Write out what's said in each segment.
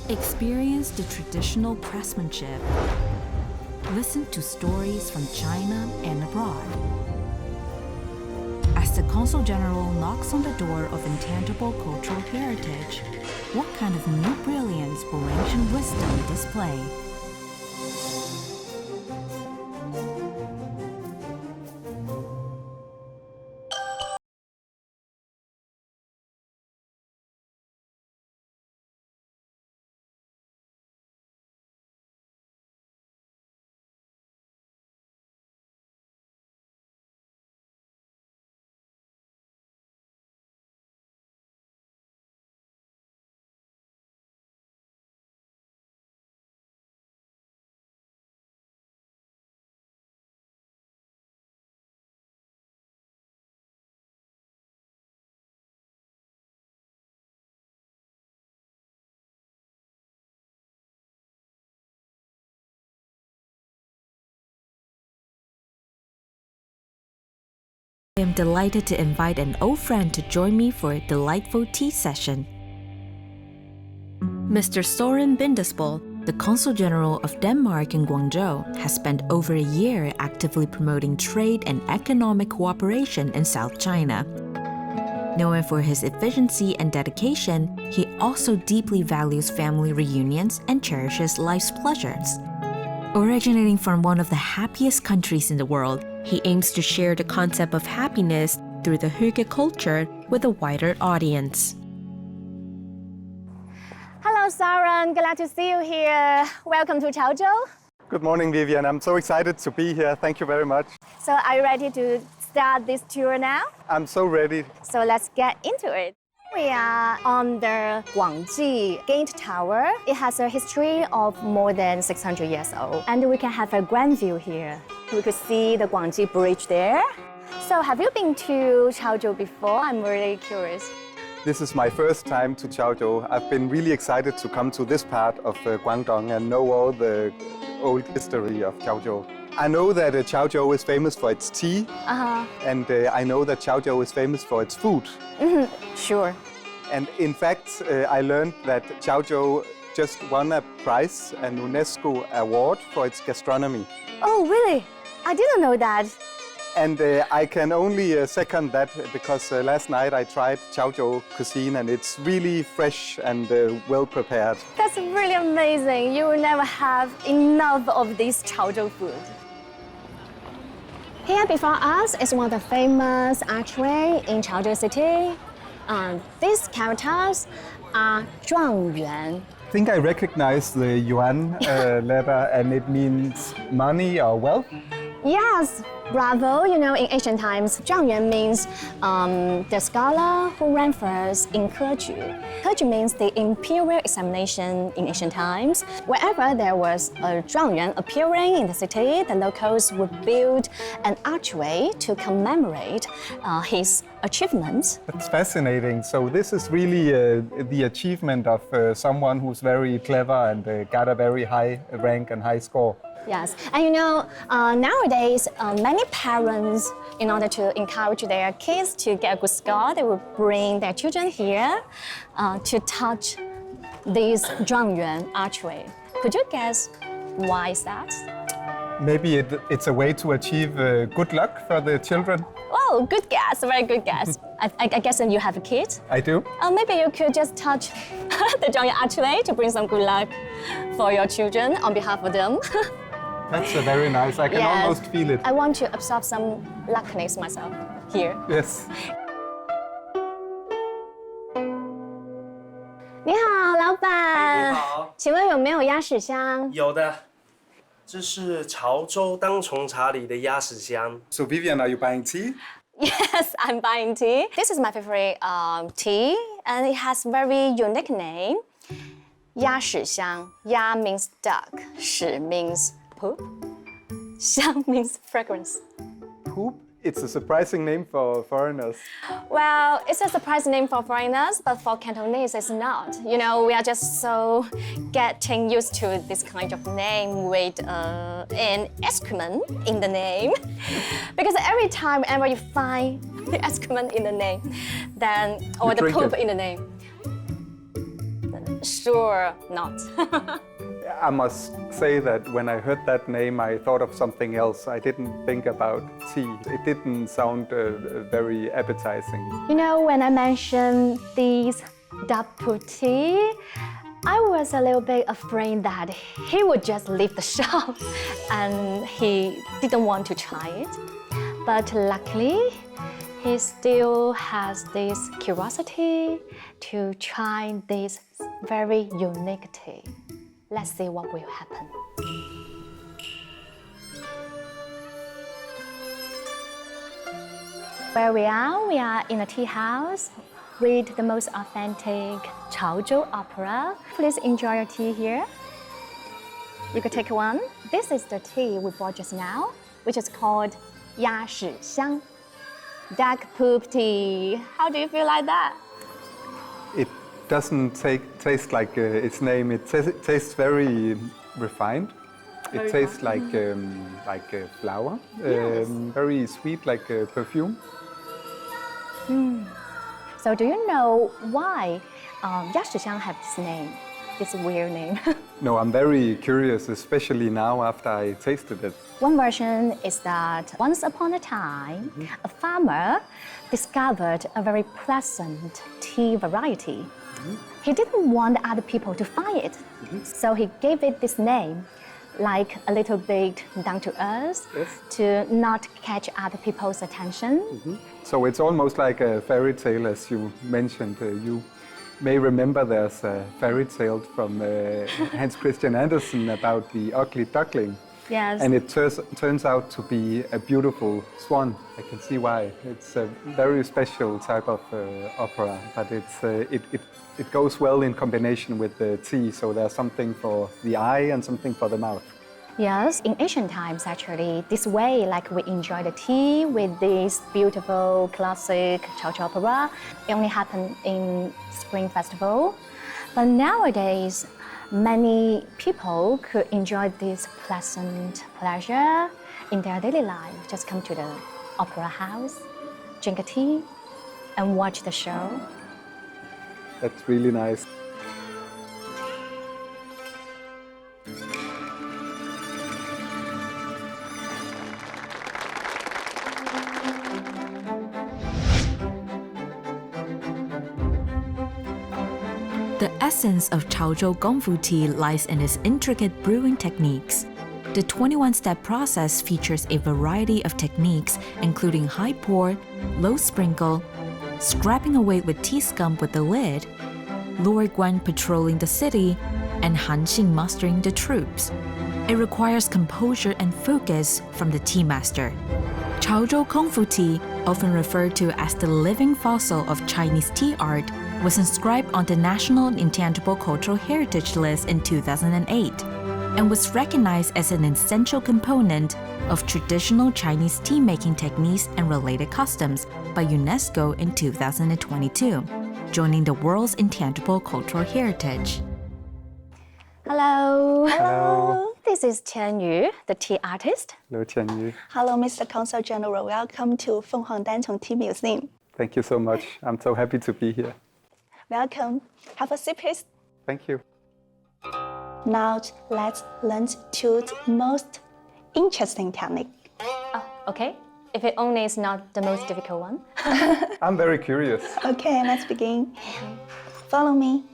Experience the traditional craftsmanship. Listen to stories from China and abroad. As the Consul General knocks on the door of intangible cultural heritage, what kind of new brilliance will ancient wisdom display? I am delighted to invite an old friend to join me for a delightful tea session. Mr. Soren Bindesbol, the Consul General of Denmark in Guangzhou, has spent over a year actively promoting trade and economic cooperation in South China. Known for his efficiency and dedication, he also deeply values family reunions and cherishes life's pleasures. Originating from one of the happiest countries in the world, he aims to share the concept of happiness through the HYGGE culture with a wider audience. Hello, Soren. Glad to see you here. Welcome to Chaozhou. Good morning, Vivian. I'm so excited to be here. Thank you very much. So are you ready to start this tour now? I'm so ready. So let's get into it. We are on the Guangji Gate Tower. It has a history of more than 600 years old. And we can have a grand view here. We could see the Guangji Bridge there. So have you been to Chaozhou before? I'm really curious. This is my first time to Chaozhou. I've been really excited to come to this part of Guangdong and know all the old history of Chaozhou. I know that Chaozhou is famous for its tea, and I know that Chaozhou is famous for its food. Sure. And in fact, I learned that Chaozhou just won a prize, an UNESCO award for its gastronomy. Oh, really? I didn't know that. And I can only second that because last night I tried Chaozhou cuisine and it's really fresh and well prepared. That's really amazing. You will never have enough of this Chaozhou food. Here before us is one of the famous archway in Chaozhou city. These characters are 状元. I think I recognize the yuan letter and it means money or wealth. Yes, bravo. You know, in ancient times, 状元 means the scholar who ran first in HYGGE. HYGGE means the imperial examination in ancient times. Wherever there was a 状元appearing in the city, the locals would build an archway to commemorate his achievements. That's fascinating. So this is really the achievement of someone who's very clever and got a very high rank and high score. Yes, and you know, nowadays, many parents, in order to encourage their kids to get a good score, they will bring their children here to touch this 状元 archway. Could you guess why is that? Maybe it's a way to achieve good luck for the children. Oh, good guess, very good guess. I guess that you have a kid? I do. Maybe you could just touch the 状元 archway to bring some good luck for your children on behalf of them. That's very nice. I can almost feel it. I want to absorb some luckiness myself here. Yes. 你好，老板。你好。请问有没有鸭屎香？有的，这是潮州当丛茶里的鸭屎香。 So Vivian, are you buying tea? Yes, I'm buying tea. This is my favorite tea, and it has very unique name. 鸭屎香. Ya means duck. 屎 means poop. 香 means fragrance. Poop? It's a surprising name for foreigners. Well, it's a surprising name for foreigners, but for Cantonese, it's not. You know, we are just so getting used to this kind of name with an excrement in the name. Because every time whenever you find the excrement in the name, then or the poop in the name, Sure not. I must say that when I heard that name, I thought of something else. I didn't think about tea. It didn't sound very appetizing. You know, when I mentioned these deputy, I was a little bit afraid that he would just leave the shop and he didn't want to try it. But luckily, he still has this curiosity to try this very unique tea. Let's see what will happen. Where we are in a tea house. Read the most authentic Chaozhou opera. Please enjoy your tea here. You could take one. This is the tea we bought just now, which is called 鸭屎香 duck poop tea. How do you feel like that? It doesn't taste like its name. It tastes very refined. It tastes like flour. Yes. Very sweet, like perfume. So do you know why 鸭屎香 have this name, this weird name? No, I'm very curious, especially now after I tasted it. One version is that once upon a time, a farmer discovered a very pleasant tea variety. He didn't want other people to find it, so he gave it this name, like a little bit down to earth, to not catch other people's attention. So it's almost like a fairy tale, as you mentioned. You may remember there's a fairy tale from Hans Christian Andersen about the ugly duckling. Yes. And it turns out to be a beautiful swan. I can see why. It's a very special type of opera, but it goes well in combination with the tea, so there's something for the eye and something for the mouth. Yes, in ancient times, actually, this way, like we enjoy the tea with this beautiful classic Chaozhou opera, it only happened in Spring Festival. But nowadays, many people could enjoy this pleasant pleasure in their daily life. Just come to the opera house, drink a tea, and watch the show. That's really nice. The essence of Chaozhou Gongfu tea lies in its intricate brewing techniques. The 21-step process features a variety of techniques, including high pour, low sprinkle, scraping away with tea scum with the lid, Lord Guan patrolling the city, and Han Xing mustering the troops. It requires composure and focus from the tea master. Chaozhou Gongfu tea, often referred to as the living fossil of Chinese tea art, was inscribed on the National Intangible Cultural Heritage List in 2008 and was recognized as an essential component of traditional Chinese tea-making techniques and related customs by UNESCO in 2022, joining the world's intangible cultural heritage. Hello. Hello. This is Qian Yu, the tea artist. Hello, Qian Yu. Hello, Mr. Consul General. Welcome to Fenghang Danchong Tea Museum. Thank you so much. I'm so happy to be here. Welcome. Have a sip, please. Thank you. Now let's learn to the most interesting technique. Oh, okay. If it only is not the most difficult one. I'm very curious. Okay, let's begin. Follow me.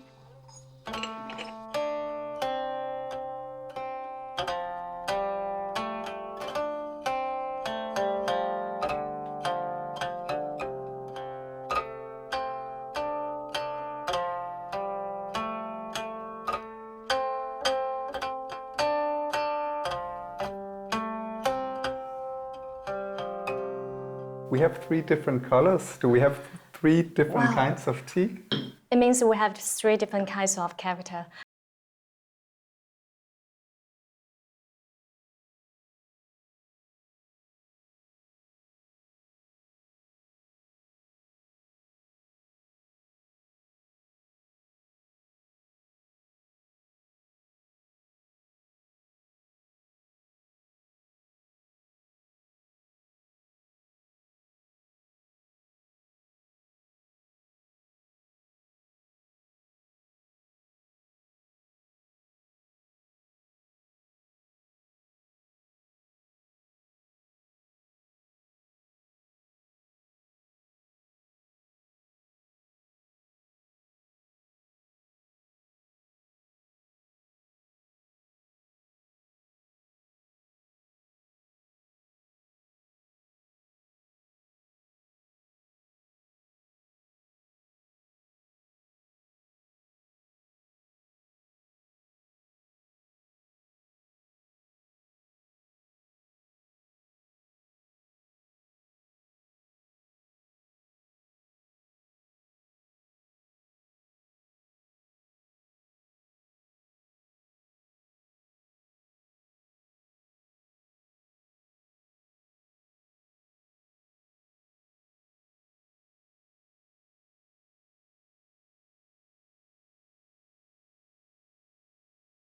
We have 3 different colors. Do we have 3 different kinds of tea? It means we have 3 different kinds of character.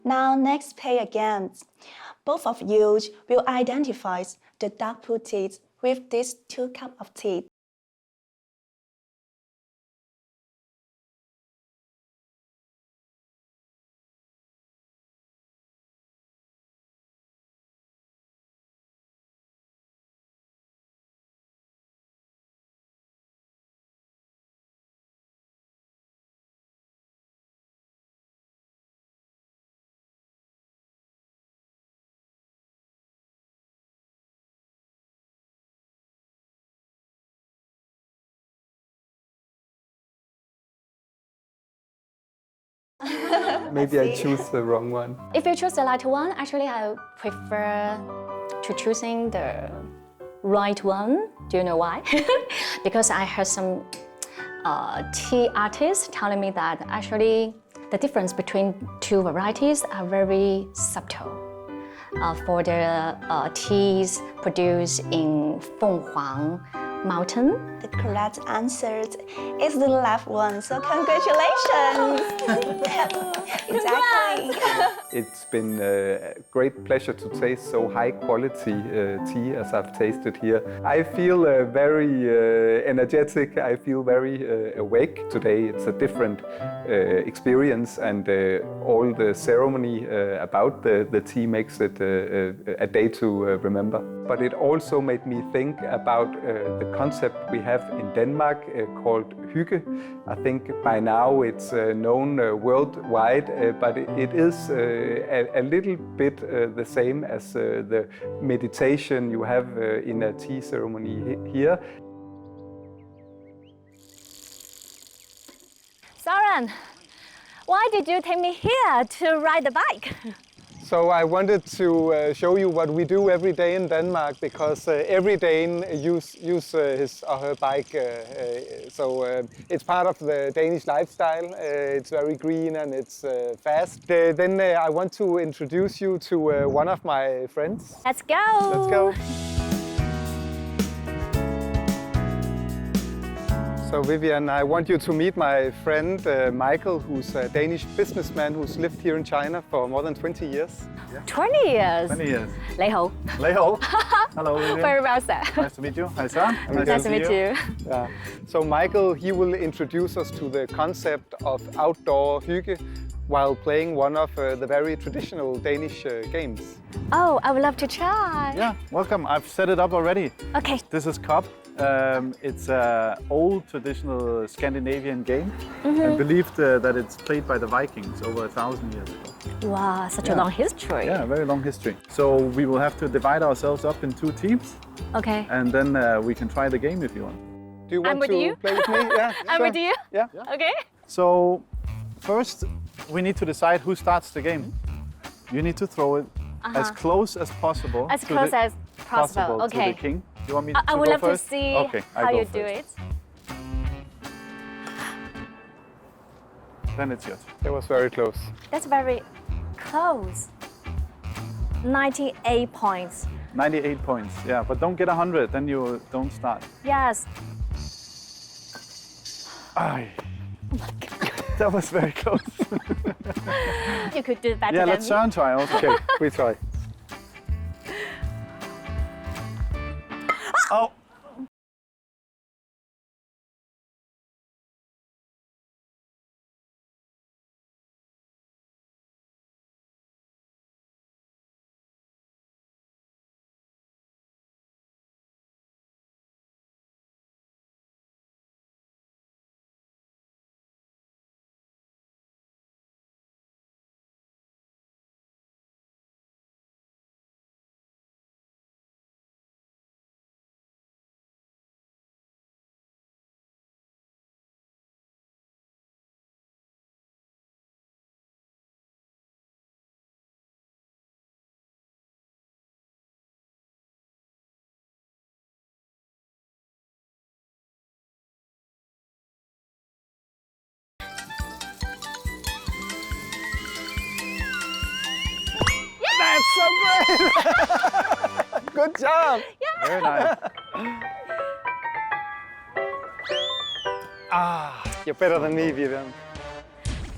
Now next play again. Both of you will identify the dark blue tea with these 2 cups of tea. Maybe I choose the wrong one. If you choose the lighter one, actually I prefer to choosing the right one. Do you know why? Because I heard some tea artists telling me that actually the difference between 2 varieties are very subtle. For the teas produced in Fenghuang Mountain. The correct answer is the left one, so congratulations! Exactly. It's been a great pleasure to taste so high quality tea as I've tasted here. I feel very energetic, I feel very awake today. It's a different experience, and all the ceremony about the tea makes it a day to remember. But it also made me think about the concept we have in Denmark called hygge. I think by now it's known worldwide, but it is a little bit the same as the meditation you have in a tea ceremony here. Soren, why did you take me here to ride the bike? So I wanted to show you what we do every day in Denmark, because every Dane use his or her bike. So it's part of the Danish lifestyle. It's very green and it's fast. Then I want to introduce you to one of my friends. Let's go! Let's go. So Vivian, I want you to meet my friend Michael, who's a Danish businessman who's lived here in China for more than 20 years. Yeah. 20 years? 20 years. 你好. 你好. Hello, Vivian. Very well said. Nice to meet you. Hi, Sam. Nice to meet you. Yeah. So Michael, he will introduce us to the concept of outdoor hygge while playing one of the very traditional Danish games. Oh, I would love to try. Yeah, welcome. I've set it up already. Okay. This is Cup. It's an old traditional Scandinavian game, and believed that it's played by the Vikings over 1,000 years ago. Wow, such a long history. Yeah, very long history. So we will have to divide ourselves up in 2 teams, Okay. and then we can try the game if you want. Do you want I'm with to you. play with me? Yeah, I'm sure. with you. Yeah. Okay. So first, we need to decide who starts the game. You need to throw it as close as possible. As close as possible. To the Okay. king. You want me to I would go love first? to see Okay, I how go you first. do it. Then it's yours. It was very close. That's very close. 98 points. 98 points, yeah, but don't get 100, then you don't start. Yes. Ay. That was very close. You could do better Yeah, than let's me. Søren try also. Okay, we try. Oh! That's so great! Good job! Very nice. You're better than me, Vivian.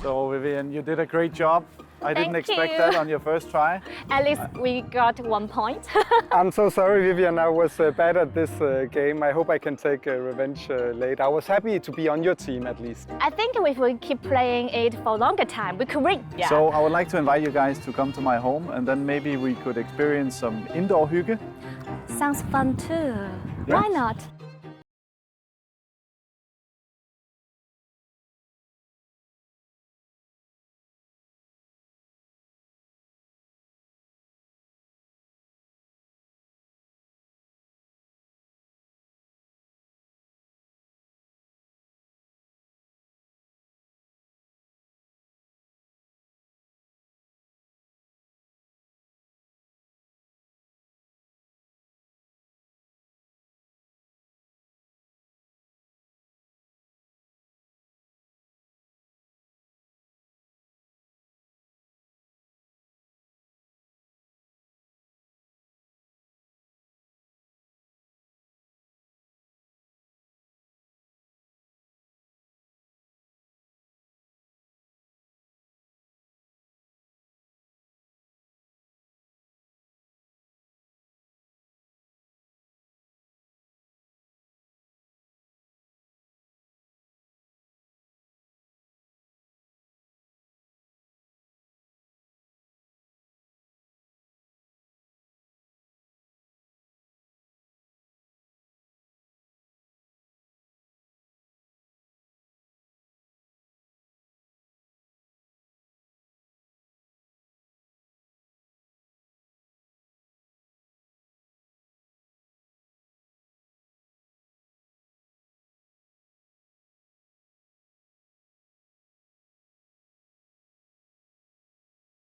So, Vivian, you did a great job. I didn't Thank expect you. that on your first try. At least we got 1 point. I'm so sorry, Vivian. I was bad at this game. I hope I can take revenge later. I was happy to be on your team at least. I think if we keep playing it for a longer time, we could win. Yeah. So I would like to invite you guys to come to my home, and then maybe we could experience some indoor hygge. Sounds fun too. Yeah. Why not?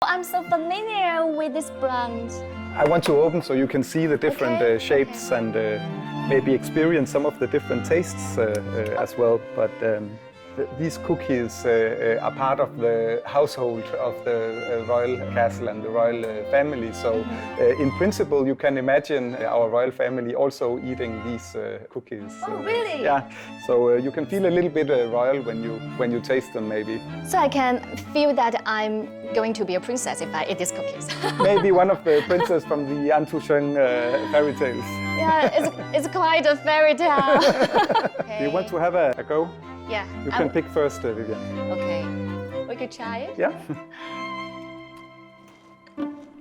I'm so familiar with this brand. I want to open so you can see the different shapes and maybe experience some of the different tastes as well. But these cookies are part of the household of the royal castle and the royal family. So in principle, you can imagine our royal family also eating these cookies. Oh, really? Yeah. So you can feel a little bit royal when you taste them, maybe. So I can feel that I'm going to be a princess if I eat these cookies. Maybe one of the princes from the Antusheng fairy tales. Yeah, it's quite a fairy tale. Do you want to have a go? Yeah. You can pick first, Vivian. Okay. We could try it. Yeah.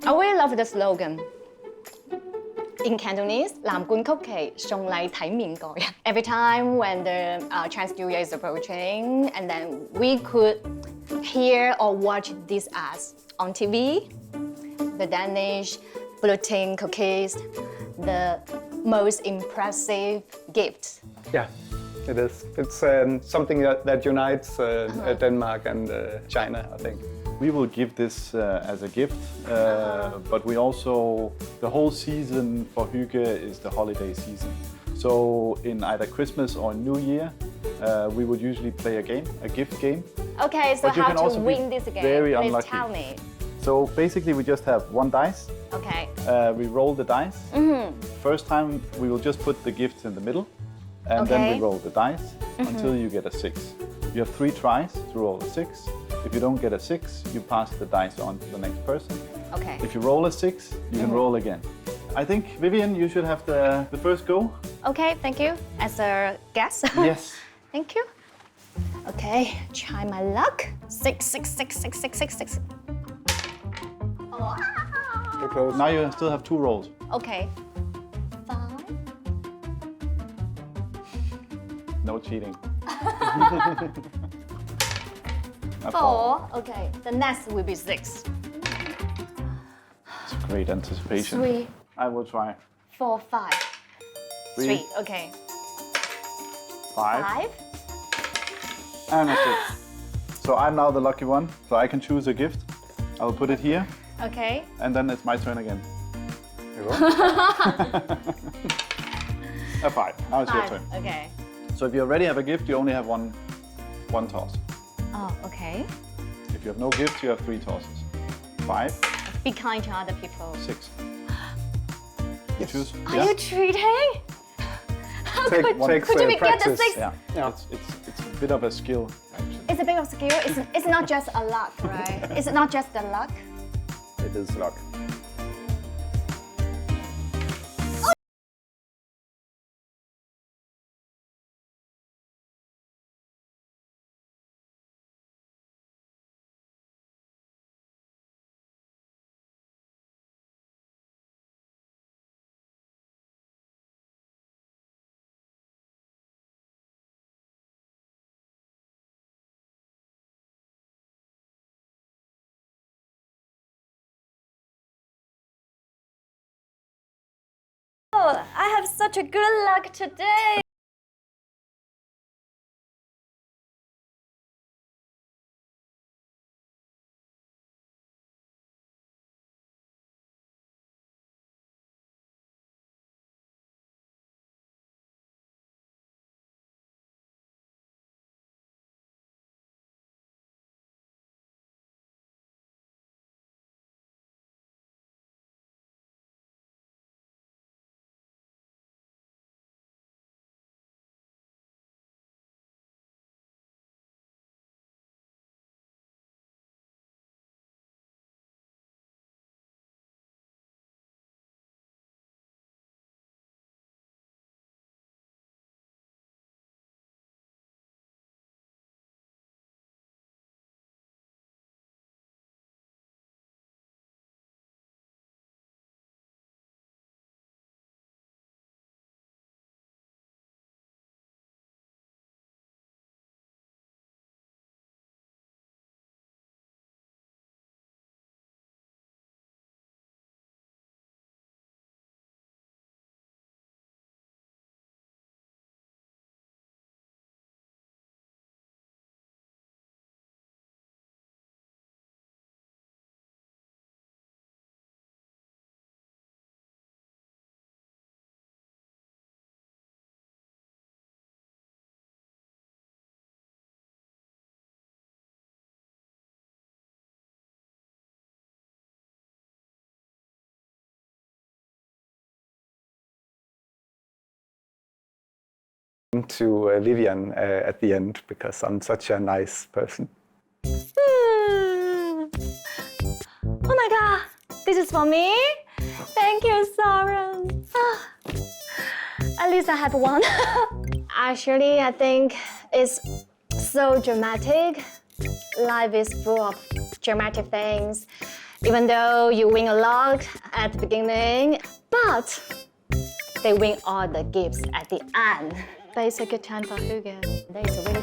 I really love the slogan. In Cantonese, 藍罐曲奇送禮體面個人. Every time when the Chinese New Year is approaching, and then we could hear or watch these ads on TV, the Danish gluten cookies, the most impressive gift. Yeah, it is. It's something that unites Denmark and China, I think. We will give this as a gift, but we also, the whole season for hygge is the holiday season. So in either Christmas or New Year, we would usually play a game, a gift game. Okay, so But you how can to also be win this game? very Please unlucky. tell me. So basically we just have one dice. Okay. We roll the dice. First time we will just put the gifts in the middle, and then Okay. we roll the dice until you get a 6. You have 3 tries to roll a 6. If you don't get a 6, you pass the dice on to the next person. Okay. If you roll a 6, you can roll again. I think, Vivian, you should have the first go. Okay, thank you. As a guest. Yes. Thank you. Okay, try my luck. 6, 6, 6, 6, 6, 6, 6. Wow. Too close. Now you still have 2 rolls. Okay. 5. No cheating. 4. Okay, the next will be 6. It's great anticipation. 3, I will try. 4, 5. 3, 3. Okay. 5, 5. and a 6. So I'm now the lucky one, so I can choose a gift. I will put it here, Okay. and then it's my turn again. There you go. A 5. Now it's your 5. turn. Okay. So if you already have a gift, you only have one toss. Oh, okay. If you have no gift, you have 3 tosses. 5, Be kind to other people. 6. You choose. Are you cheating? How Take- could takes, you get the practice. 6? Yeah. Yeah. It's a bit of a skill, actually. It's a bit of skill. It's not just a luck, right? It's not just the luck. It is luck. Oh, I have such a good luck today. To Vivian at the end because I'm such a nice person. Oh my god, this is for me? Thank you, Sarah. At least I have one. Actually, I think it's so dramatic. Life is full of dramatic things. Even though you win a lot at the beginning, but they win all the gifts at the end. But it's a good time for HYGGE. That is really